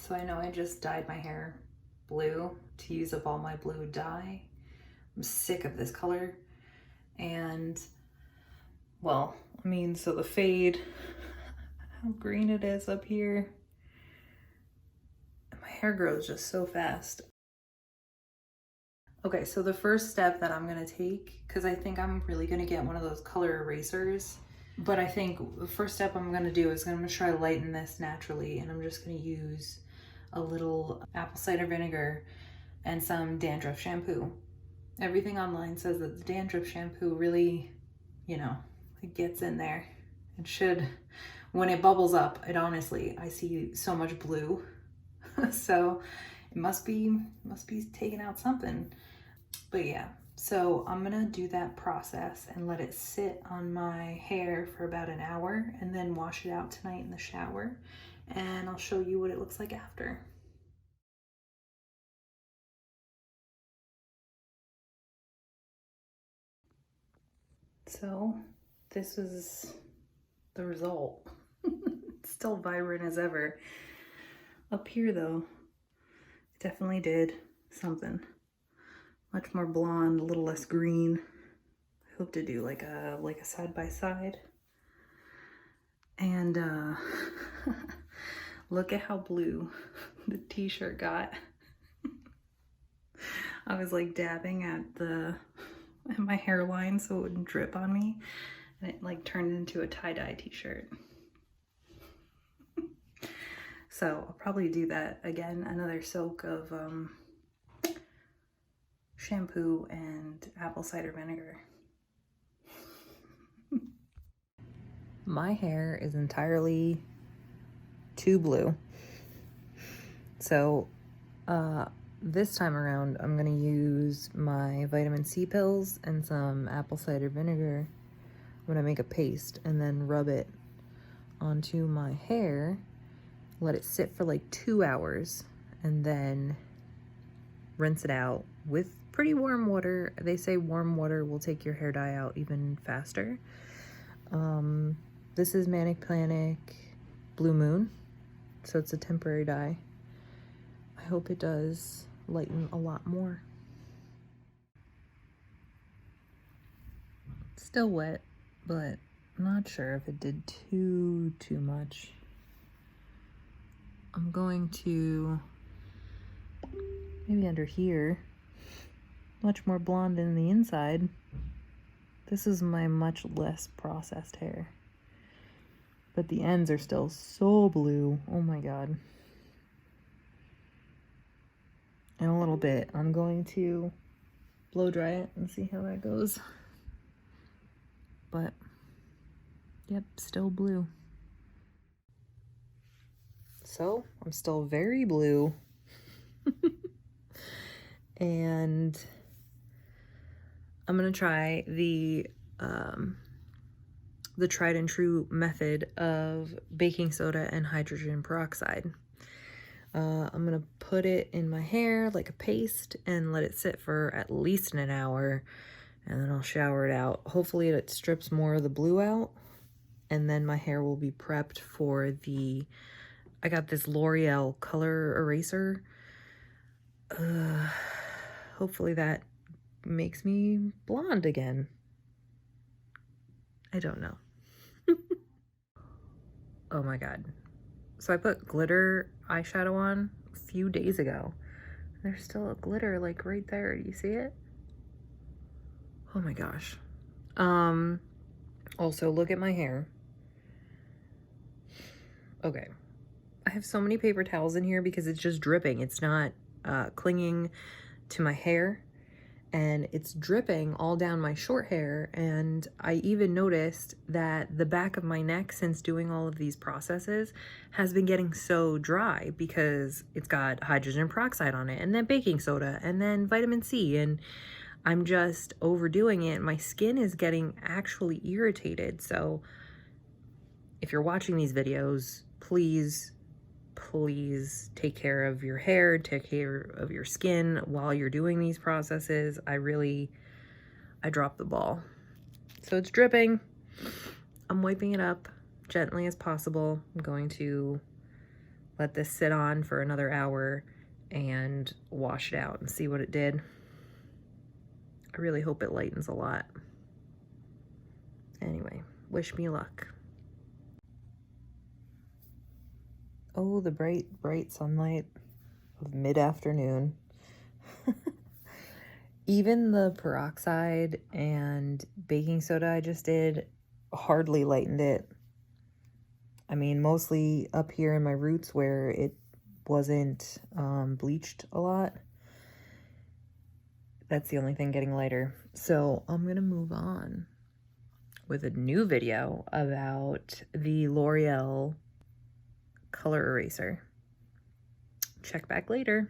So I know I just dyed my hair blue to use up all my blue dye. I'm sick of this color. And well, I mean, so the fade, how green it is up here. My hair grows just so fast. Okay, so the first step that I'm gonna take, because I think I'm really gonna get one of those color erasers, but I think the first step I'm gonna do is I'm gonna try to lighten this naturally, and I'm just gonna use a little apple cider vinegar and some dandruff shampoo. Everything online says that the dandruff shampoo really, you know, it gets in there. It should, when it bubbles up, it honestly, I see so much blue. So it must be taking out something. But yeah, so I'm gonna do that process and let it sit on my hair for about an hour and then wash it out tonight in the shower. And I'll show you what it looks like after. So this is the result. It's still vibrant as ever. Up here though, definitely did something. Much more blonde, a little less green. I hope to do like a side by side. And look at how blue the t-shirt got. I was like dabbing at my hairline so it wouldn't drip on me, and it like turned into a tie-dye t-shirt. So I'll probably do that again, another soak of shampoo and apple cider vinegar. My hair is entirely too blue. So this time around, I'm gonna use my vitamin C pills and some apple cider vinegar. I'm gonna make a paste and then rub it onto my hair, let it sit for like 2 hours, and then rinse it out with pretty warm water. They say warm water will take your hair dye out even faster. This is Manic Blue Moon, so it's a temporary dye. I hope it does lighten a lot more. Still wet, but I'm not sure if it did too much. I'm going to, maybe under here, much more blonde in the inside. This is my much less processed hair. But the ends are still so blue. Oh my god. In a little bit, I'm going to blow dry it and see how that goes. But, yep, still blue. So, I'm still very blue. And I'm gonna try the tried and true method of baking soda and hydrogen peroxide. I'm gonna put it in my hair like a paste and let it sit for at least an hour, and then I'll shower it out. Hopefully it strips more of the blue out, and then my hair will be prepped for I got this L'Oreal color eraser. Hopefully that makes me blonde again. I don't know. Oh my god. So I put glitter eyeshadow on a few days ago. There's still a glitter like right there. Do you see it? Oh my gosh. Also look at my hair. Okay. I have so many paper towels in here because it's just dripping. It's not clinging to my hair, and it's dripping all down my short hair. And I even noticed that the back of my neck, since doing all of these processes, has been getting so dry because it's got hydrogen peroxide on it, and then baking soda, and then vitamin C, and I'm just overdoing it. My skin is getting actually irritated. So if you're watching these videos, please take care of your hair, take care of your skin while you're doing these processes. I dropped the ball. So it's dripping. I'm wiping it up gently as possible. I'm going to let this sit on for another hour and wash it out and see what it did. I really hope it lightens a lot. Anyway, wish me luck. Oh, the bright, bright sunlight of mid-afternoon. Even the peroxide and baking soda I just did hardly lightened it. I mean, mostly up here in my roots where it wasn't bleached a lot. That's the only thing getting lighter. So I'm gonna move on with a new video about the L'Oreal color eraser. Check back later.